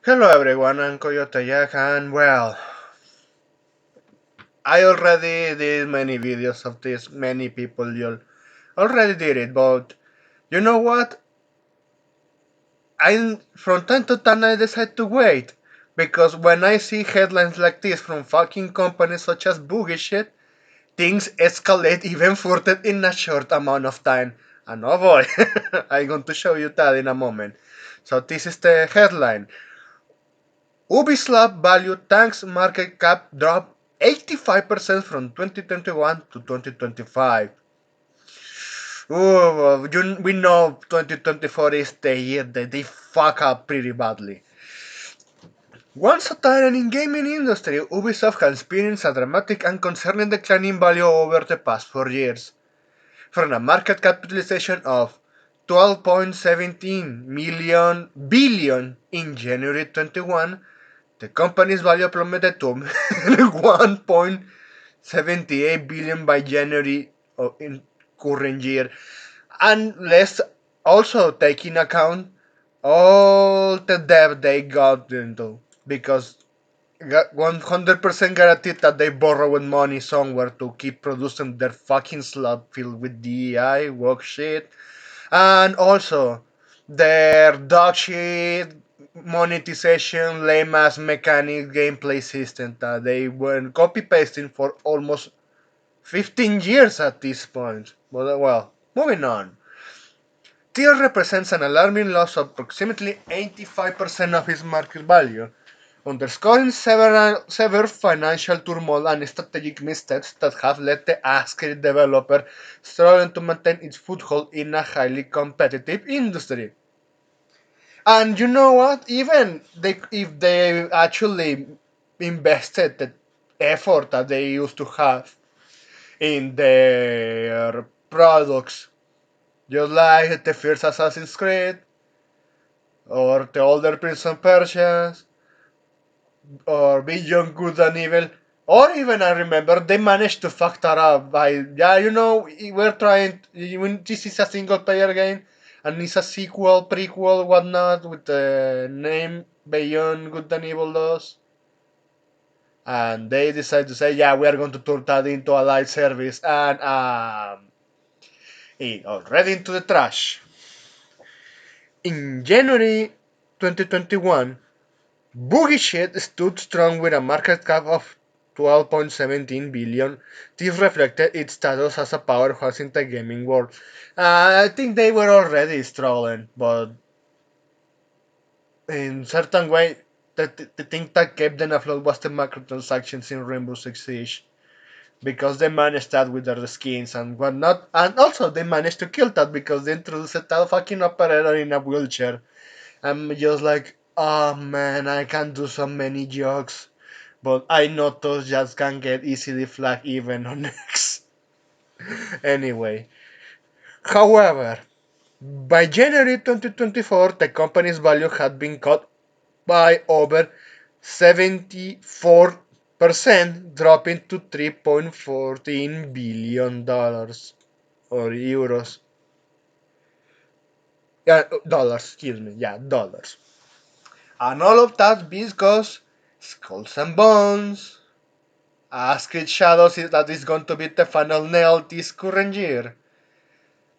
Hello everyone, I'm Coyote Jack and well, I already did many videos of this, many people already did it, but you know what? From time to time I decide to wait, because when I see headlines like this from fucking companies such as Boogie Shit, things escalate even further in a short amount of time. And oh boy, I'm going to show you that in a moment. So this is the headline. Ubislop value tanks market cap dropped 85% from 2021 to 2025. We know 2024 is the year that they fuck up pretty badly. Once a tyrant in gaming industry, Ubisoft has experienced a dramatic and concerning decline in value over the past 4 years. From a market capitalization of 12.17 million billion in January 21, the company's value plummeted to 1.78 billion by January in current year. And let's also take in account all the debt they got into, because 100% guaranteed that they borrowed money somewhere to keep producing their fucking slot filled with DEI, work shit, and also their dog shit monetization, lame ass mechanic gameplay system that they were copy pasting for almost 15 years at this point. But well, moving on. Tier represents an alarming loss of approximately 85% of its market value, underscoring several severe financial turmoil and strategic missteps that have led the ASCII developer struggling to maintain its foothold in a highly competitive industry. And you know what? If they actually invested the effort that they used to have in their products, just like the first Assassin's Creed or the older Prince of Persia or Beyond Good and Evil, or even I remember they managed to fuck that up by we're trying. This is a single player game and it's a sequel, prequel, whatnot with the name Beyond Good and Evil does. And they decide to say, yeah, we are going to turn that into a live service, and it already into the trash. In January 2021, Boogie Shit stood strong with a market cap of 12.17 billion. This reflected its status as a powerhouse in the gaming world. I think they were already struggling, but in certain way, the thing that kept them afloat was the microtransactions in Rainbow Six Siege. Because they managed that with their skins and whatnot, and also they managed to kill that because they introduced a fucking operator in a wheelchair. I'm just like, oh man, I can do so many jokes, but I know those just can get easily flagged even on X. Anyway, however, by January 2024, the company's value had been cut by over 74%, dropping to $3.14 billion or euros. Yeah, dollars, excuse me. Yeah, dollars. And all of that because Skulls and Bones, Asked Shadows that is going to be the final nail this current year.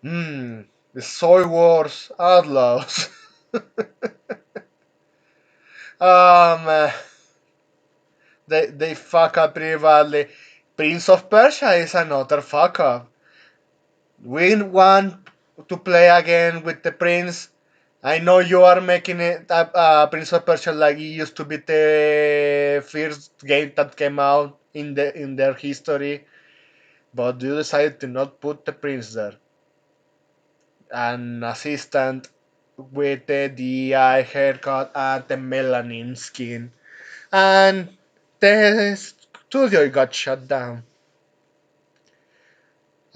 The Soy Wars Outlaws. Man, they fuck up pretty badly. Prince of Persia is another fuck up. We want to play again with the Prince. I know you are making it Prince of Persia like it used to be the first game that came out in their history, but you decided to not put the Prince there. An assistant with the DI haircut and the melanin skin, and the studio got shut down.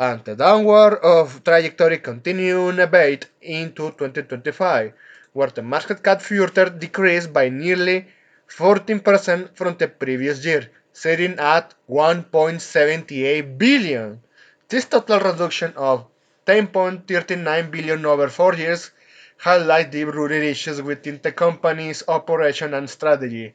And the downward of trajectory continued unabated into 2025, where the market cap further decreased by nearly 14% from the previous year, sitting at 1.78 billion. This total reduction of 10.39 billion over 4 years highlight the rooted issues within the company's operation and strategy.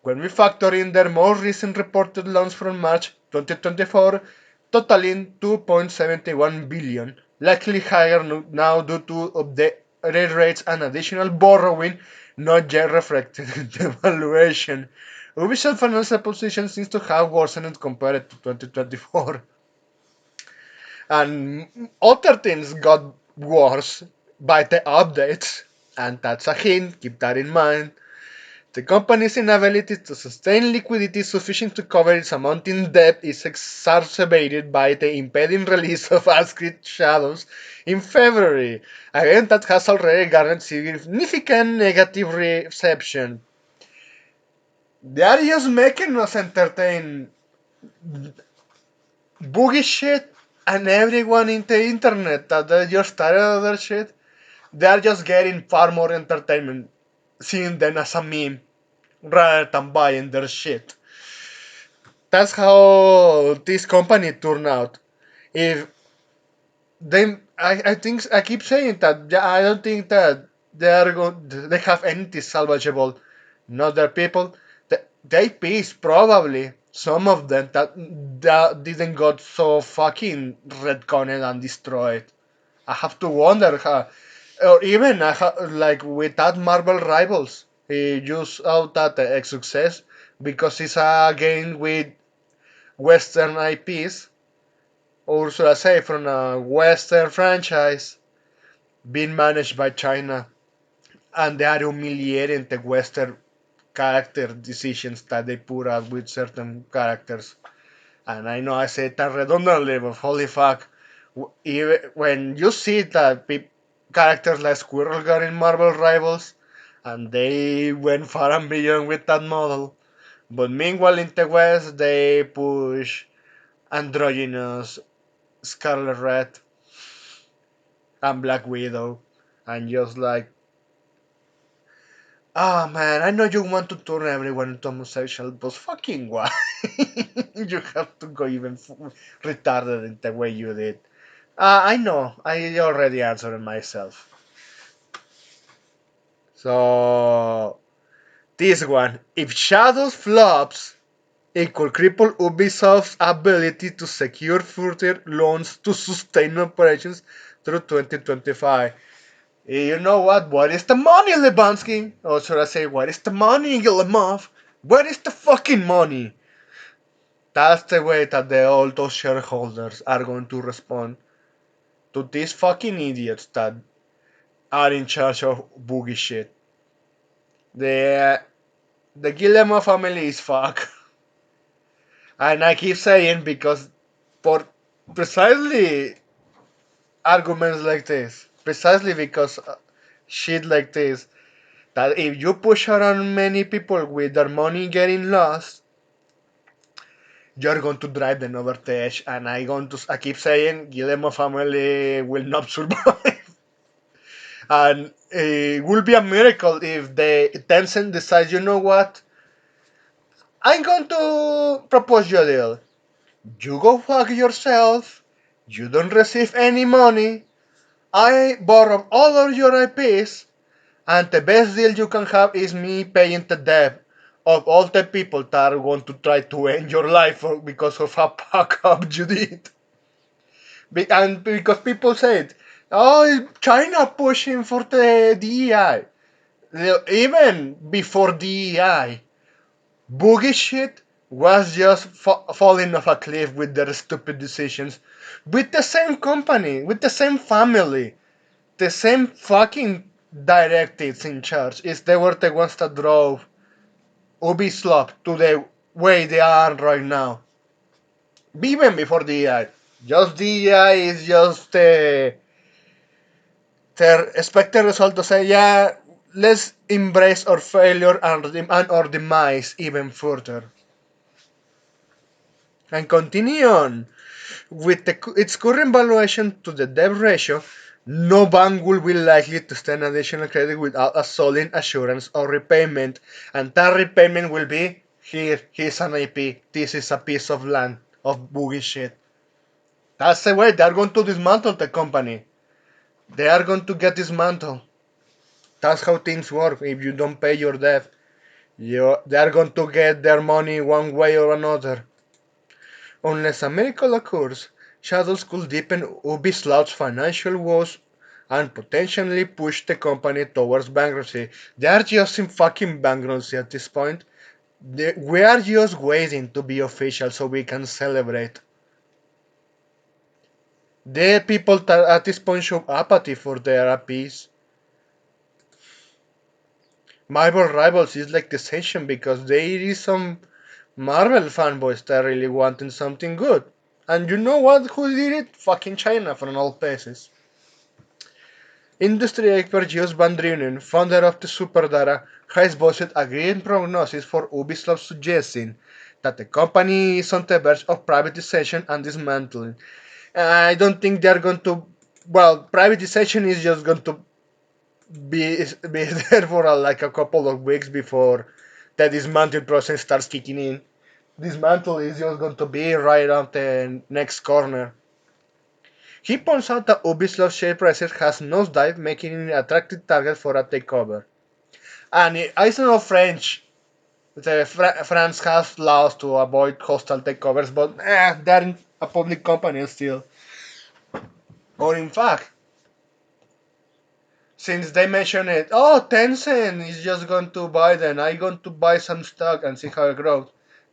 When we factor in their most recent reported loans from March 2024, totaling 2.71 billion, likely higher now due to updated rates and additional borrowing not yet reflected in the valuation. Ubisoft's financial position seems to have worsened compared to 2024, and other things got worse by the updates, and that's a hint, keep that in mind. The company's inability to sustain liquidity sufficient to cover its mounting debt is exacerbated by the impending release of Ascrit Shadows in February, a game that has already garnered significant negative reception. They are just making us entertain boogie shit, and everyone in the internet that they just started other shit, they are just getting far more entertainment seeing them as a meme rather than buying their shit. That's how this company turned out. If they, I think I keep saying that I don't think that they have anything salvageable. Not their people. The IPs probably some of them that didn't got so fucking retconned and destroyed. I have to wonder how, or even like with that Marvel Rivals, he used out that success because it's a game with Western IPs, or should I say, from a Western franchise being managed by China, and they are humiliating the Western character decisions that they put out with certain characters. And I know I say that redundantly, but holy fuck, even when you see that characters like Squirrel got in Marvel Rivals, and they went far and beyond with that model. But meanwhile, in the West, they push androgynous Scarlet Red and Black Widow, and just like, oh man, I know you want to turn everyone into homosexual, but fucking why? You have to go even retarded in the way you did. I know, I already answered myself. So, this one, if Shadows flops, it could cripple Ubisoft's ability to secure further loans to sustain operations through 2025. You know what? What is the money, Lebansky? Or should I say, what is the money, Lemov? Where is the fucking money? That's the way that all those shareholders are going to respond to these fucking idiots that are in charge of boogie shit. The the Guillermo family is fuck, and I keep saying because for precisely arguments like this, precisely because shit like this, that if you push around many people with their money getting lost, you're going to drive them over the edge. And I keep saying, Guillermo family will not survive. And it will be a miracle if the Tencent decides, you know what, I'm going to propose you a deal. You go fuck yourself. You don't receive any money. I borrow all of your IPs. And the best deal you can have is me paying the debt of all the people that are going to try to end your life because of a fuck up you did. And because people said, oh, China pushing for the DEI. Even before DEI, boogie shit was just falling off a cliff with their stupid decisions. With the same company, with the same family, the same fucking directives in charge. Is they were the ones that drove Ubislop to the way they are right now. Even before DEI. Just DEI is just the expected result to say, yeah, let's embrace our failure and our demise even further. And continue on. With its current valuation to the debt ratio, no bank will be likely to extend additional credit without a solid assurance of repayment, and that repayment will be here's an IP, this is a piece of land of boogie shit. That's the way they are going to dismantle the company. They are going to get dismantled. That's how things work. If you don't pay your debt, they are going to get their money one way or another. Unless a miracle occurs, shadows could deepen Ubislop's financial woes and potentially push the company towards bankruptcy. They are just in fucking bankruptcy at this point. We are just waiting to be official so we can celebrate. The people that at this point show apathy for their IPs. Marvel Rivals is like the sensation because there is some Marvel fanboys that really wanting something good. And you know what? Who did it? Fucking China from all places. Industry expert Jos Van Drunen, founder of the Superdata, has voiced a grim prognosis for Ubisoft, suggesting that the company is on the verge of privatization and dismantling. I don't think they're going to. Well, privatization is just going to be there for like a couple of weeks before the dismantle process starts kicking in. Dismantle is just going to be right on the next corner. He points out that Ubisoft's share prices has nosedived, making it an attractive target for a takeover. And I don't know French. France has laws to avoid hostile takeovers, but they're a public company still. Or in fact, since they mentioned it, oh, Tencent is just going to buy them. I'm going to buy some stock and see how it grows.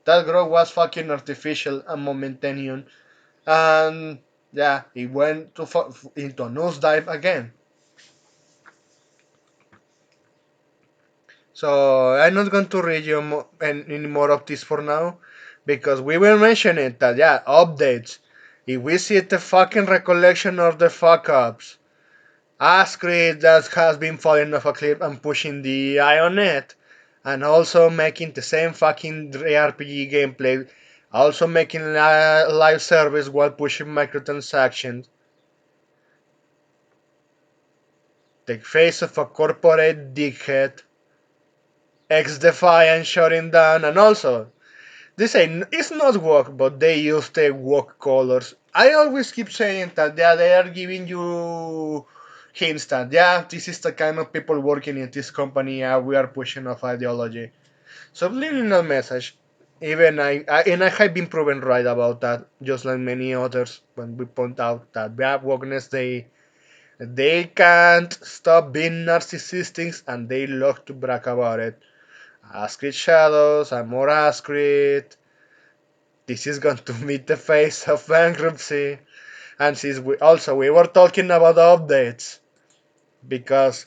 That growth was fucking artificial and momentary, and yeah, it went into a nosedive again. So I'm not going to read you any more of this for now, because we will mention it that yeah, updates. If we see the fucking recollection of the fuck ups, Ascrit that has been falling off a cliff and pushing the eye on it, and also making the same fucking RPG gameplay, also making live service while pushing microtransactions. The face of a corporate dickhead, ex Defiant shutting down, and also they say it's not woke, but they use the woke colors. I always keep saying that yeah, they are giving you hints that yeah, this is the kind of people working in this company. Yeah, we are pushing off ideology. Subliminal message. Even and I have been proven right about that, just like many others when we point out that yeah, wokeness they can't stop being narcissistic and they love to brag about it. Ask it shadows and more ask it. This is going to meet the face of bankruptcy. And since we were talking about updates, because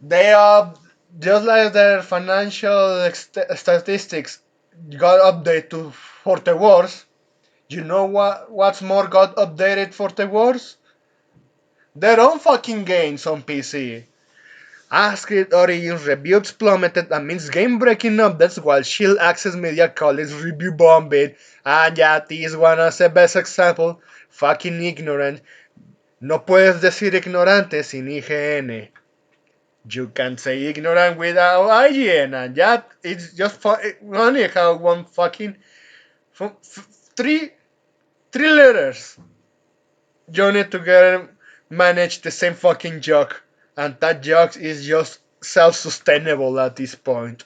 they are just like their financial statistics got updated to for the worse. You know what's more got updated for the worse? Their own fucking games on PC. Ascrit Origins reviews plummeted amidst game-breaking updates while Shield Access Media colleagues review bombing. And yeah, this one as the best example. Fucking ignorant. No puedes decir ignorante sin IGN. You can say ignorant without IGN. And yeah, it's just funny how one fucking three three letters joined together manage the same fucking joke. And that joke is just self-sustainable at this point.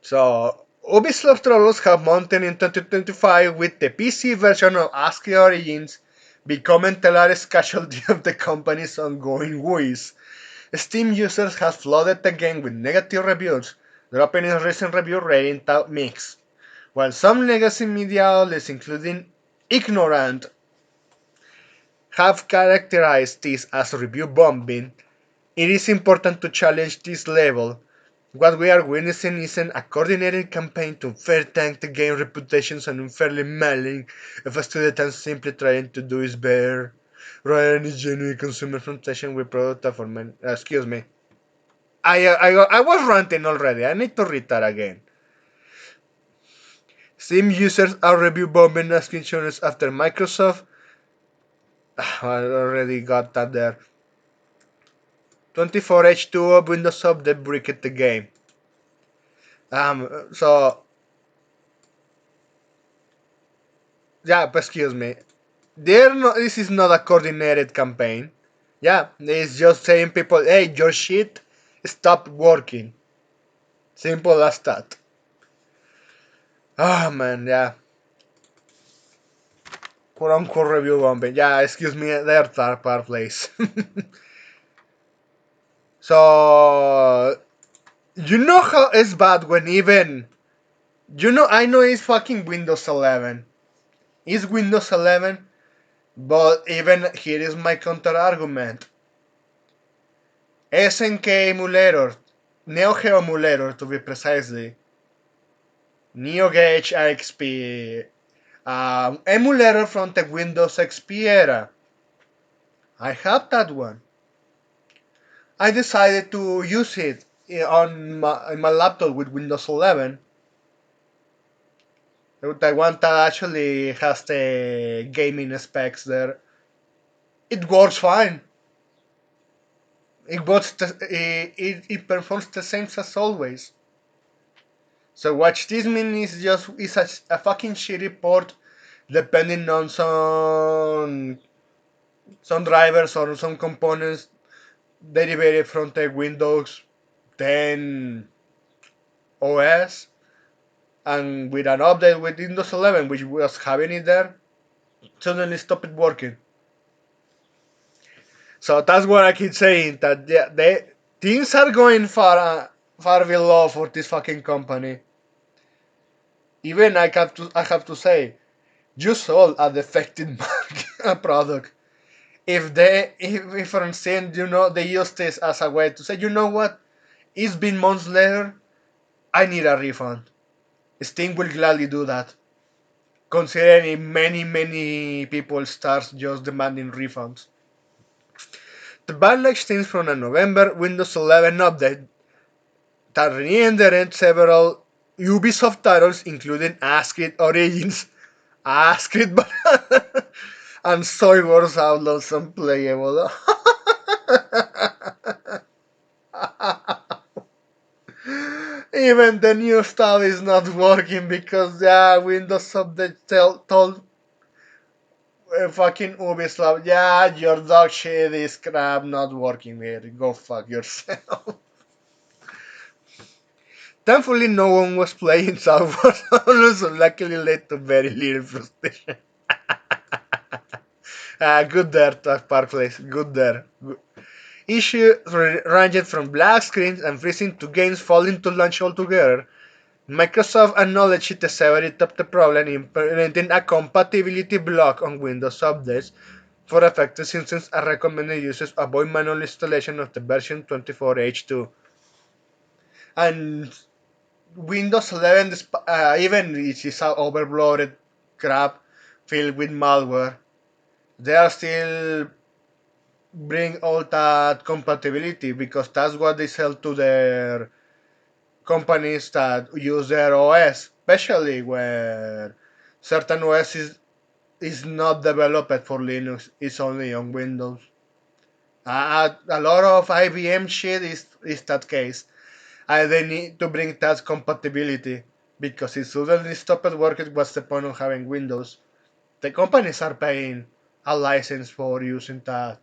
So, Ubisoft troubles have mounted in 2025 with the PC version of ASCII Origins becoming the largest casualty of the company's ongoing woes. Steam users have flooded the game with negative reviews, dropping its recent review rating top mix. While some legacy media outlets, including Ignorant, have characterized this as review bombing, it is important to challenge this level. What we are witnessing isn't a coordinated campaign to fair tank the game reputations and unfairly mailing if a studio that's simply trying to do is better, rather than its genuine consumer frustration with product performance. Excuse me. I was ranting already. I need to read that again. Steam users are review bombing screenshots after Microsoft. I already got that there. 24H2 of Windows Update bricked the game. So yeah, excuse me. This is not a coordinated campaign. Yeah, it's just saying people, hey, your shit stopped working. Simple as that. Ah, man, yeah. Quote unquote review bombing. Yeah, excuse me, their third part, please. So, you know how it's bad when even. I know it's fucking Windows 11. It's Windows 11, but even here is my counter argument. SNK emulator, Neo Geo emulator to be precisely, Neo Gauge XP, emulator from the Windows XP era. I have that one. I decided to use it on my laptop with Windows 11. The one that actually has the gaming specs there. It works fine. It performs the same as always. So what this means is just is a fucking shitty port depending on some drivers or some components derivated from the Windows 10 OS, and with an update with Windows 11, which was having it there, suddenly stopped working. So that's what I keep saying, that things are going far below for this fucking company. Even I have to say, you sold a defective product. If for instance, they use this as a way to say, you know what, it's been months later, I need a refund. Steam will gladly do that, considering many people start just demanding refunds. The backlash stems from a November Windows 11 update that re-rendered several Ubisoft titles, including Ascrit Origins, Ascrit, and Soy Wars Outlaws unplayable. Even the new stuff is not working because Windows Update told fucking Ubislop, yeah, your dog shit is crap, not working here. Go fuck yourself. Thankfully, no one was playing software, so luckily led to very little frustration. Good there, Park Place. Good there. Issue ranged from black screens and freezing to games failing to launch altogether. Microsoft acknowledged the severity of the problem, implementing a compatibility block on Windows updates for affected systems and recommended users avoid manual installation of the version 24H2. And Windows 11, even if it's a overloaded crap filled with malware, they are still bring all that compatibility because that's what they sell to their companies that use their OS, especially where certain OS is not developed for Linux, it's only on Windows. A lot of IBM shit is that case. And they need to bring that compatibility because if suddenly stopped working, what's the point of having Windows? The companies are paying a license for using that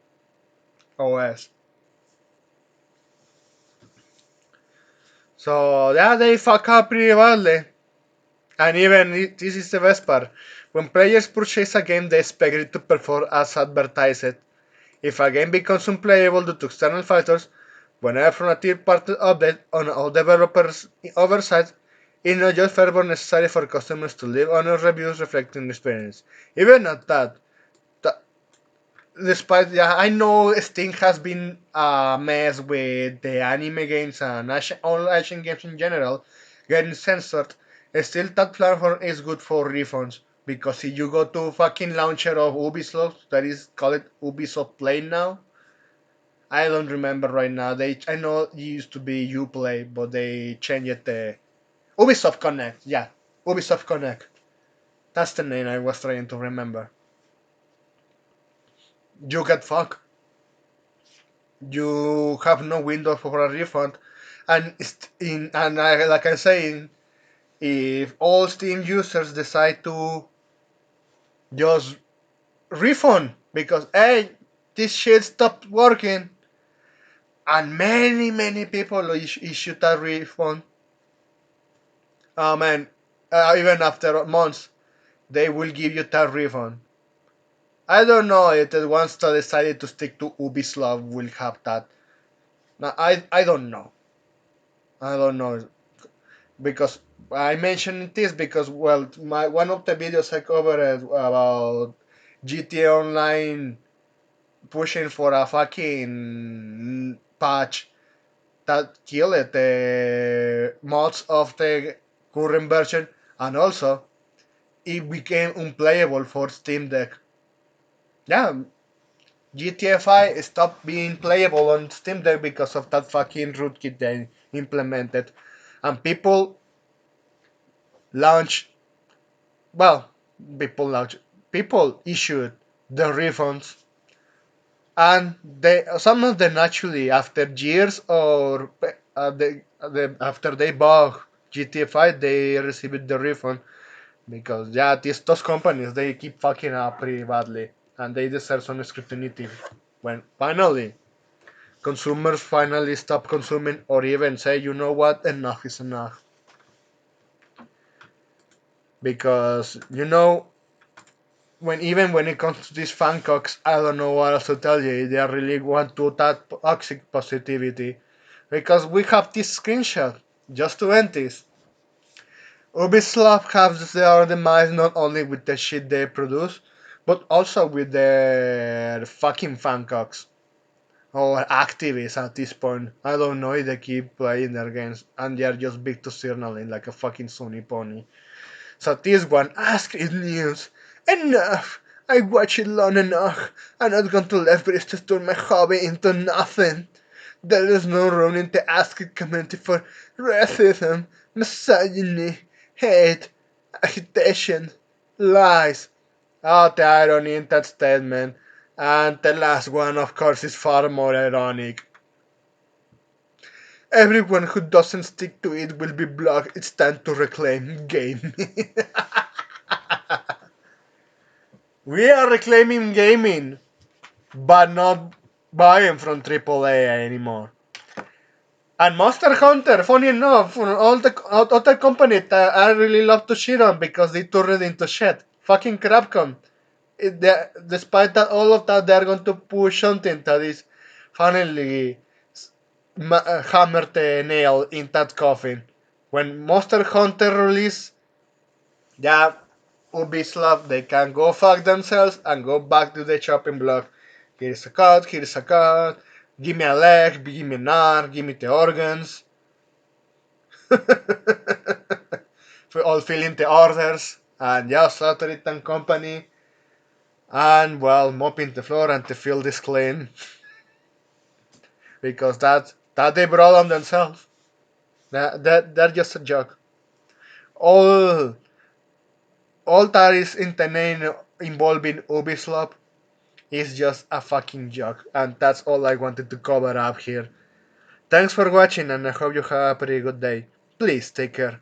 OS. So yeah, they fuck up pretty badly. And even this is the best part. When players purchase a game, they expect it to perform as advertised. If a game becomes unplayable due to external factors, whenever from a third-party update on all developers' oversight, it's not just fervor necessary for customers to leave honest reviews reflecting the experience. Even at that, despite I know Steam has been a mess with the anime games and all Asian games in general getting censored, still that platform is good for refunds because if you go to fucking launcher of Ubisoft, that is called Ubisoft Play now. I don't remember right now. I know it used to be Uplay, but they changed the Ubisoft Connect. Yeah, Ubisoft Connect. That's the name I was trying to remember. You get fucked. You have no window for a refund, and like I say, if all Steam users decide to just refund because hey, this shit stopped working, and many people issued a refund. Man, even after months, they will give you that refund. I don't know if the ones that decided to stick to Ubislop will have that. No, I don't know. I don't know because I mentioned this because well, my one of the videos I covered about GTA Online pushing for a fucking patch that killed the mods of the current version, and also it became unplayable for Steam Deck. Yeah, GTA 5 stopped being playable on Steam Deck because of that fucking rootkit they implemented. And launched, well, launched, people issued the refunds. And some of them actually, after years or after they bought GTA 5, they received the refund. Because, yeah, those companies, they keep fucking up pretty badly. And they deserve some scrutiny when finally consumers finally stop consuming or even say, you know what, enough is enough. Because, when it comes to these fancocks, I don't know what else to tell you. They really want to attack toxic positivity. Because we have this screenshot, just to end this. Ubisoft has their demise not only with the shit they produce, but also with their fucking fancocks. Or activists at this point. I don't know if they keep playing their games and they are just big to signaling like a fucking Sony pony. So this one, ask is news. Enough! I watched it long enough. I'm not going to let this to turn my hobby into nothing. There is no room in the Ask It community for racism, misogyny, hate, agitation, lies. Oh, the irony in that statement. And the last one, of course, is far more ironic. Everyone who doesn't stick to it will be blocked. It's time to reclaim gaming. We are reclaiming gaming, but not buying from AAA anymore. And Monster Hunter, funny enough, all the other companies that I really love to shit on because they turned it into shit. Fucking Capcom. Despite that, all of that, they're going to push something that is finally hammer the nail in that coffin. When Monster Hunter release, yeah, Ubisoft, they can go fuck themselves and go back to the chopping block. Here's a cut, here's a cut. Give me a leg, give me an arm, give me the organs. For all filling the orders. And just Slaughter and Company. And well, mopping the floor and the field is clean. Because that they brought on themselves. They're just a joke. All all that is in the name involving Ubislop is just a fucking joke, and that's all I wanted to cover up here. Thanks for watching, and I hope you have a pretty good day. Please take care.